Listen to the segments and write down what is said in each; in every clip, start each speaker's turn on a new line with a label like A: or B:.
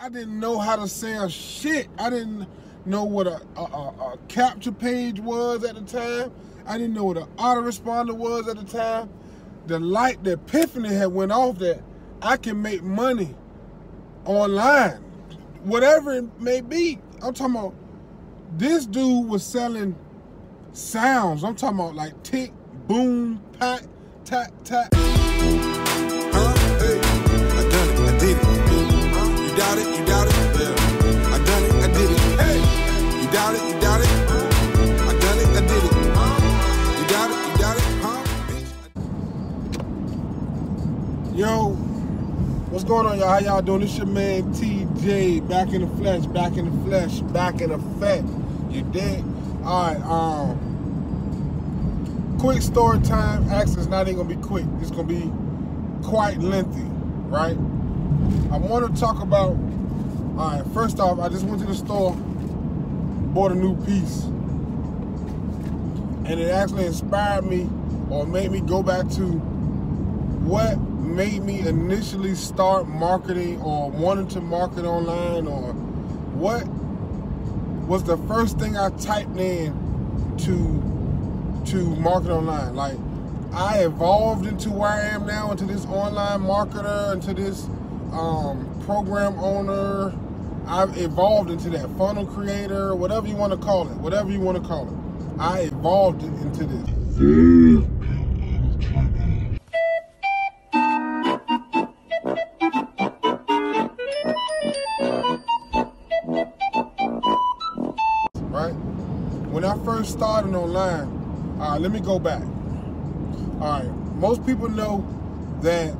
A: I didn't know how to sell shit. I didn't know what a capture page was at the time. I didn't know what an autoresponder was at the time. The epiphany had went off that I can make money online, whatever it may be. I'm talking about, this dude was selling sounds. I'm talking about like tick, boom, pat, tat, tat.
B: Hey, I done it, I did it. You doubt it, you doubt it. Yeah. I done it, I did it. Hey, you doubt it, you doubt it. I done it, I did it. You doubt it, you doubt it, bitch.
A: Yo, what's going on, y'all? How y'all doing? This your man TJ, back in the flesh, back in the flesh, back in effect. You dig? All right, quick story time. Actually, it's not even gonna be quick. It's gonna be quite lengthy, right? I want to talk about, all right, first off, I just went to the store, bought a new piece, and it actually inspired me or made me go back to what made me initially start marketing or wanting to market online, or what was the first thing I typed in to market online. Like, I evolved into where I am now, into this online marketer, into this program owner. I've evolved into that funnel creator, whatever you want to call it, whatever you want to call it. I evolved into this. Right? When I first started online, let me go back. All right, most people know that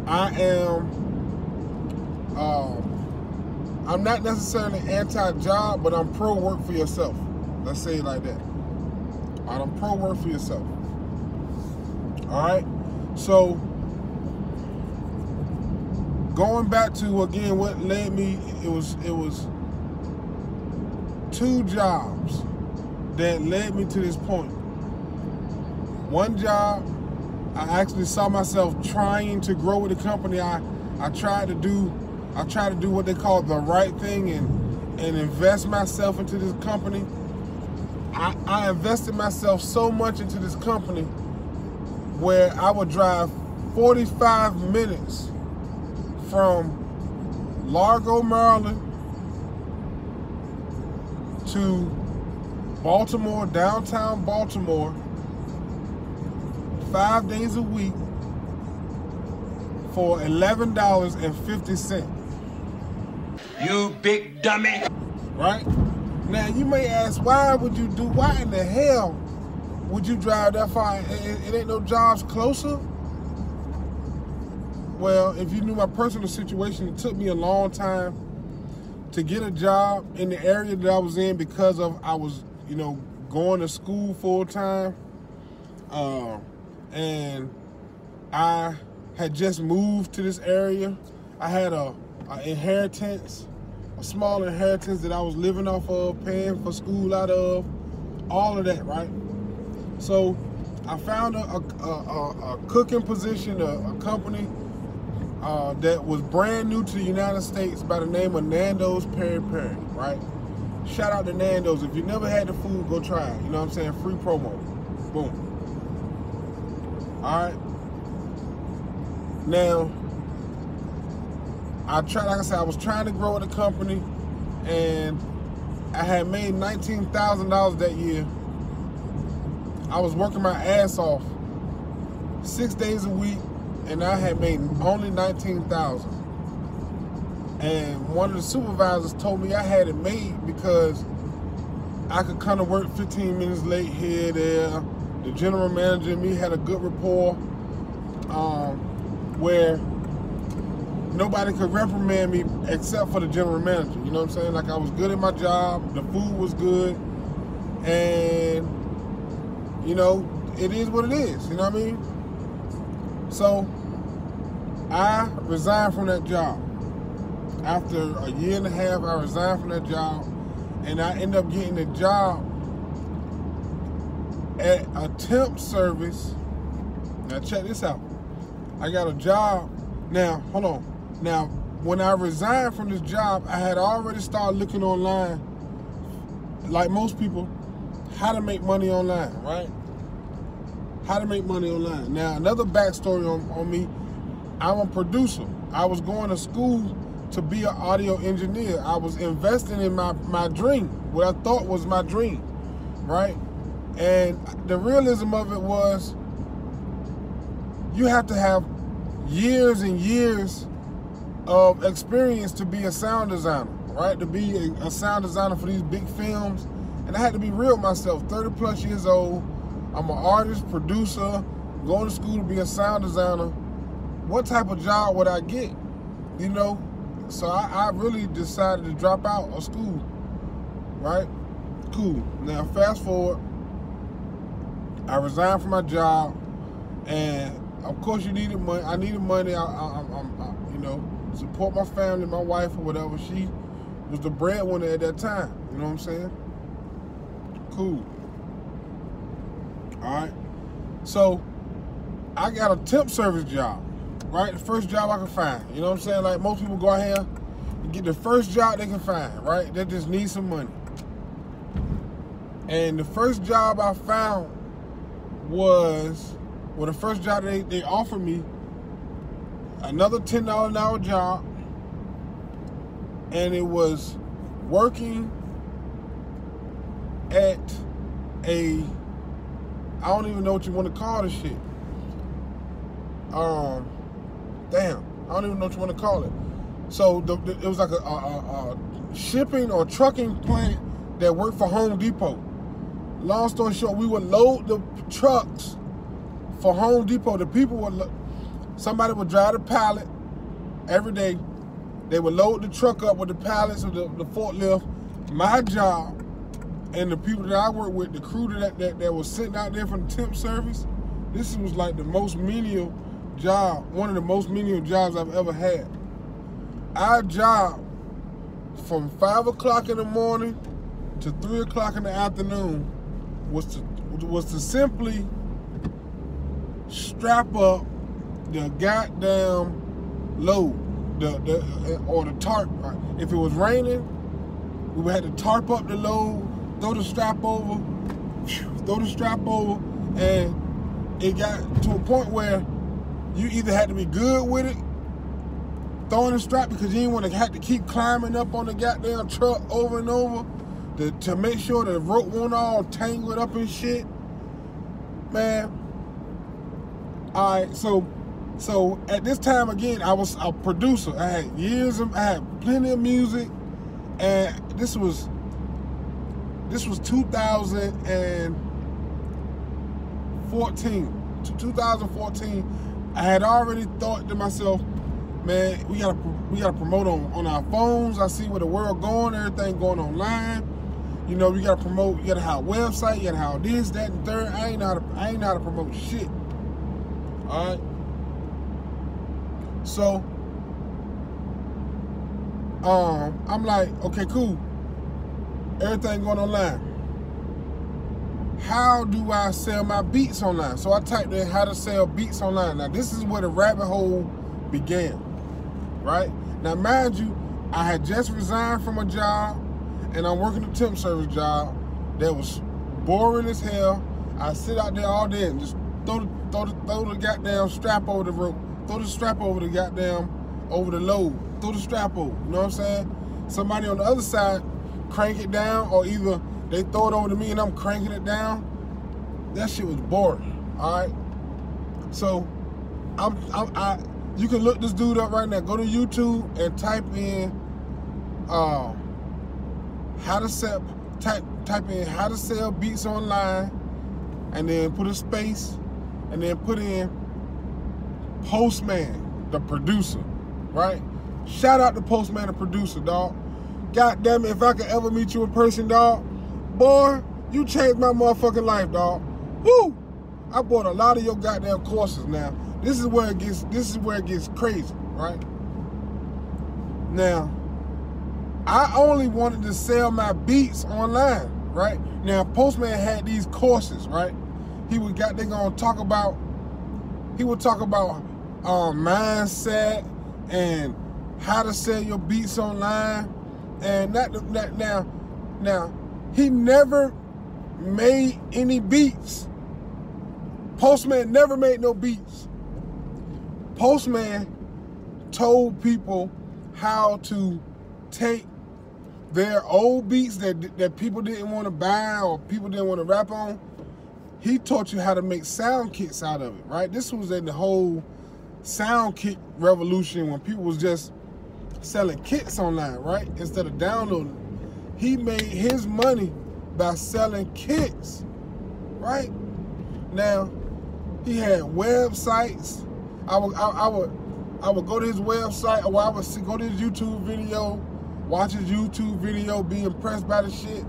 A: I am, I'm not necessarily anti-job, but I'm pro work for yourself. Let's say it like that. All right, I'm pro work for yourself. All right, so going back to, again, what led me, it was two jobs that led me to this point. One job, I actually saw myself trying to grow with the company. I tried to do what they call the right thing and invest myself into this company. I invested myself so much into this company where I would drive 45 minutes from Largo, Maryland to Baltimore, downtown Baltimore, 5 days a week for $11.50.
B: You big dummy.
A: Right? Now you may ask, why in the hell would you drive that far? It ain't no jobs closer? Well, if you knew my personal situation, it took me a long time to get a job in the area that I was in because of I was, going to school full time. And I had just moved to this area. I had a inheritance, a small inheritance that I was living off of, paying for school out of, all of that, right? So I found a cooking position, a company that was brand new to the United States by the name of Nando's Peri Peri, right? Shout out to Nando's. If you never had the food, go try it. You know what I'm saying? Free promo. Boom. All right. Now, like I said, I was trying to grow the company, and I had made $19,000 that year. I was working my ass off 6 days a week, and I had made only $19,000. And one of the supervisors told me I had it made because I could kind of work 15 minutes late here, there. The general manager and me had a good rapport, where nobody could reprimand me except for the general manager. You know what I'm saying? Like, I was good at my job, the food was good, and, it is what it is. You know what I mean? So I resigned from that job. After a year and a half, I resigned from that job, and I ended up getting a job at a temp service. Now check this out. I got a job. Now, hold on. Now, when I resigned from this job, I had already started looking online, like most people, how to make money online, right? How to make money online. Now, another backstory on me, I'm a producer. I was going to school to be an audio engineer. I was investing in my dream, what I thought was my dream, right? And the realism of it was, you have to have years and years of experience to be a sound designer, right? To be a sound designer for these big films. And I had to be real with myself, 30 plus years old. I'm an artist, producer, going to school to be a sound designer. What type of job would I get? You know? So I really decided to drop out of school, right? Cool. Now fast forward, I resigned from my job, and of course you needed money. I needed money. I you know, support my family, my wife or whatever. She was the breadwinner at that time. You know what I'm saying? Cool. All right. So I got a temp service job, right? The first job I could find. You know what I'm saying? Like most people go out here and get the first job they can find, right? They just need some money. And the first job I found was, well, the first job they offered me, another $10 an hour job, and it was working at a, I don't even know what you want to call this shit. Damn, I don't even know what you want to call it. So it was like a shipping or trucking plant that worked for Home Depot. Long story short, we would load the trucks for Home Depot. The people would, somebody would drive the pallet every day. They would load the truck up with the pallets or the forklift. My job and the people that I work with, the crew that was sitting out there from the temp service, this was like the most menial job, one of the most menial jobs I've ever had. Our job from 5 o'clock in the morning to 3 o'clock in the afternoon was to simply strap up the goddamn load, or the tarp. Right? If it was raining, we would have to tarp up the load, throw the strap over, and it got to a point where you either had to be good with it, throwing the strap, because you didn't want to have to keep climbing up on the goddamn truck over and over to make sure the rope won't all tangled up and shit. Man. All right, so at this time again, I was a producer. I had plenty of music, and this was 2014. 2014, I had already thought to myself, man, we gotta promote on our phones. I see where the world going, everything going online. You know, we gotta promote. You gotta have a website. You gotta have this, that, and third. I ain't know how to promote shit. All right. So, I'm like, okay, cool. Everything going online. How do I sell my beats online? So I typed in how to sell beats online. Now, this is where the rabbit hole began, right? Now, mind you, I had just resigned from a job, and I'm working a temp service job that was boring as hell. I sit out there all day and just throw the goddamn strap over the rope, throw the strap over the load, throw the strap over, you know what I'm saying? Somebody on the other side crank it down, or either they throw it over to me and I'm cranking it down. That shit was boring, all right? So, you can look this dude up right now. Go to YouTube and type in type in how to sell beats online, and then put a space, and then put in Postman, the producer, right? Shout out to Postman, the producer, dog. God damn it, if I could ever meet you in person, dog, boy, you changed my motherfucking life, dog. Woo! I bought a lot of your goddamn courses now. This is where it gets crazy, right? Now, I only wanted to sell my beats online, right? Now, Postman had these courses, right? He would talk about mindset and how to sell your beats online, and now he never made any beats. Postman never made no beats. Postman told people how to take their old beats that people didn't want to buy or people didn't want to rap on. He taught you how to make sound kits out of it, right? This was in the whole sound kit revolution when people was just selling kits online, right? Instead of downloading. He made his money by selling kits, right? Now, he had websites. I would go to his website, or I would go to his YouTube video, watch his YouTube video, be impressed by the shit.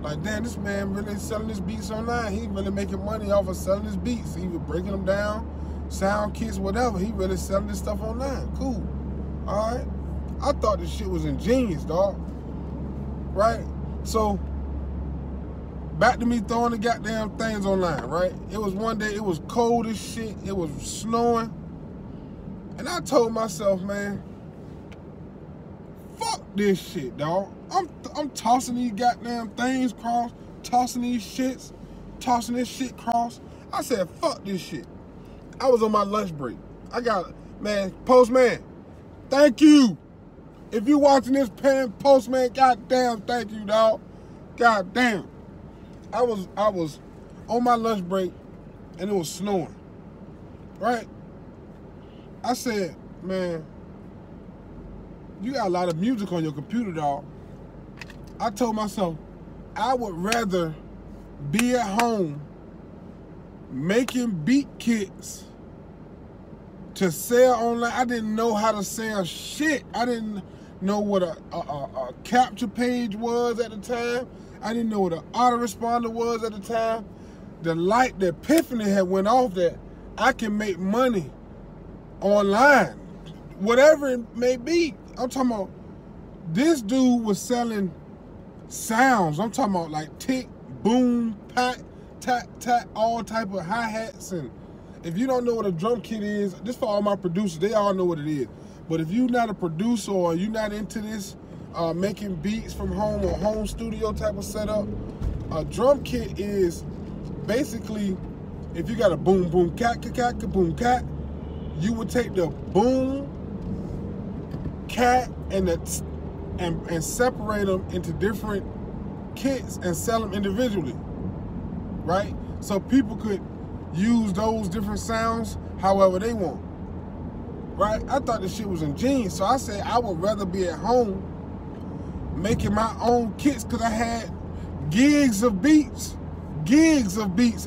A: Like, damn, this man really selling his beats online. He really making money off of selling his beats. He was breaking them down, sound kits, whatever. He really selling this stuff online. Cool. All right. I thought this shit was ingenious, dog. Right? So, back to me throwing the goddamn things online, right? It was one day, it was cold as shit. It was snowing. And I told myself, man, fuck this shit, dog. I'm tossing these goddamn things cross, tossing these shits, tossing this shit cross. I said, fuck this shit. I was on my lunch break. Man, Postman, thank you. If you watching this, Postman, goddamn, thank you, dog. Goddamn. I was on my lunch break and it was snowing, right? I said, man, you got a lot of music on your computer, dog. I told myself, I would rather be at home making beat kits to sell online. I didn't know how to sell shit. I didn't know what a capture page was at the time. I didn't know what an autoresponder was at the time. The epiphany had went off that I can make money online, whatever it may be. I'm talking about, this dude was selling sounds. I'm talking about like tick, boom, pat, tat, tat, all type of hi-hats. And if you don't know what a drum kit is, this for all my producers, they all know what it is. But if you're not a producer or you're not into this, making beats from home or home studio type of setup, a drum kit is basically, if you got a boom, boom, cat, cat, cat, boom, cat, you would take the boom, cat, and separate them into different kits and sell them individually, right? So people could use those different sounds however they want, right? I thought this shit was ingenious, so I said I would rather be at home making my own kits, because I had gigs of beats.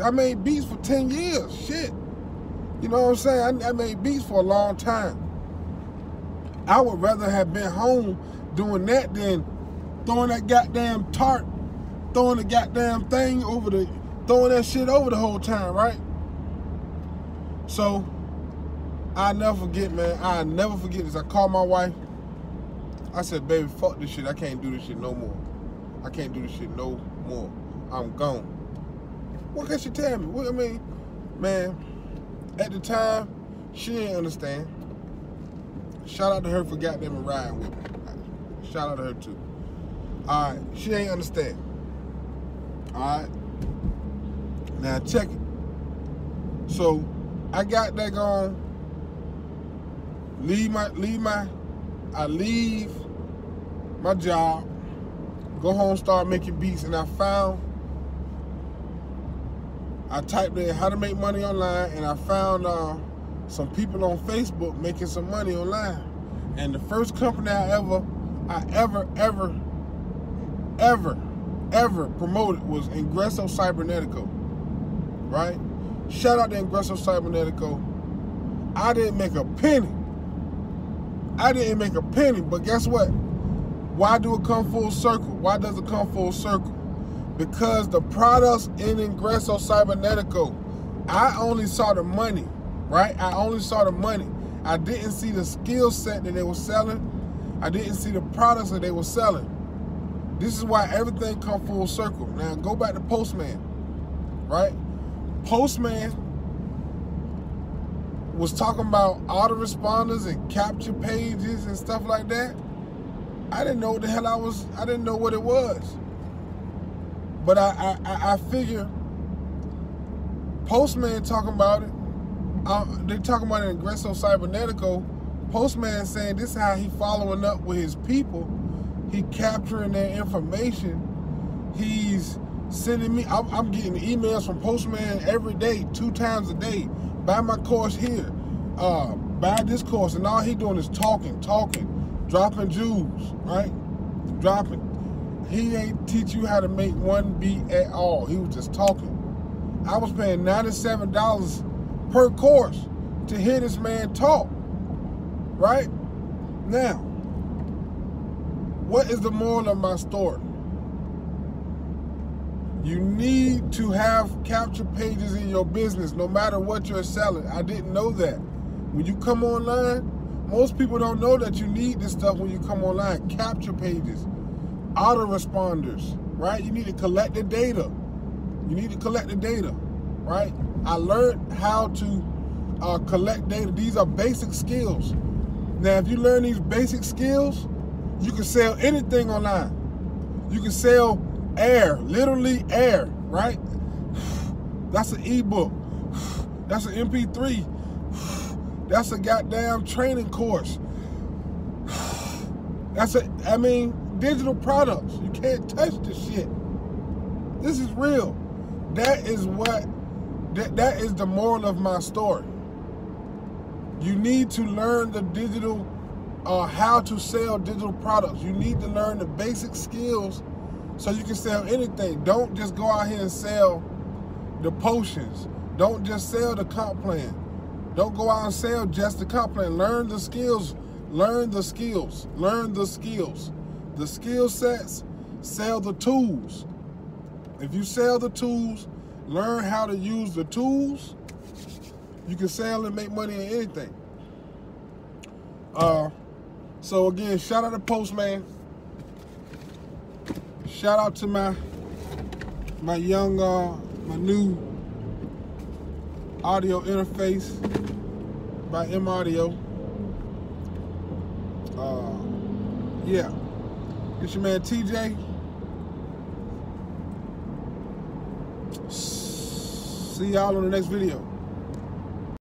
A: I made beats for 10 years, shit. You know what I'm saying? I made beats for a long time. I would rather have been home doing that than throwing that goddamn tarp, throwing the goddamn thing throwing that shit over the whole time, right? So, I'll never forget, man. I'll never forget this. I called my wife. I said, baby, fuck this shit. I can't do this shit no more. I can't do this shit no more. I'm gone. What can she tell me? What, I mean, man, at the time, she didn't understand. Shout out to her for goddamn riding with me. Shout out to her too. All right, she ain't understand. All right, now check it. So I got that going. I leave my job, go home, start making beats, and I typed in how to make money online, and I found some people on Facebook making some money online. And the first company I ever promoted was Ingresso Cybernetico, right? Shout out to Ingresso Cybernetico. I didn't make a penny. But guess what? Why do it come full circle? Why does it come full circle? Because the products in Ingresso Cybernetico, I only saw the money, right? I only saw the money. I didn't see the skill set that they were selling. I didn't see the products that they were selling. This is why everything come full circle. Now go back to Postman, right? Postman was talking about autoresponders and capture pages and stuff like that, I didn't know what the hell I didn't know what it was. But I figure Postman talking about it. They talking about it in Ingresso Cybernetico. Postman saying this is how he following up with his people. He capturing their information. He's sending me, I'm getting emails from Postman every day, 2 times a day. Buy my course here. Buy this course. And all he doing is talking, dropping jewels, right? Dropping. He ain't teach you how to make one beat at all. He was just talking. I was paying $97 per course to hear this man talk, right? Now, what is the moral of my story? You need to have capture pages in your business no matter what you're selling. I didn't know that. When you come online, most people don't know that you need this stuff when you come online. Capture pages, autoresponders, right? You need to collect the data. You need to collect the data, right? I learned how to collect data. These are basic skills. Now, if you learn these basic skills, you can sell anything online. You can sell air, literally air, right? That's an ebook. That's an MP3. That's a goddamn training course. I mean, digital products. You can't touch this shit. This is real. That is the moral of my story. You need to learn the digital, how to sell digital products. You need to learn the basic skills so you can sell anything. Don't just go out here and sell the potions. Don't just sell the comp plan. Don't go out and sell just the comp plan. Learn the skills. Learn the skills. Learn the skills. The skill sets, sell the tools. If you sell the tools, learn how to use the tools, you can sell and make money in anything. So again, shout out to Postman. Shout out to my new audio interface by M Audio. Yeah, it's your man TJ. See y'all on the next video.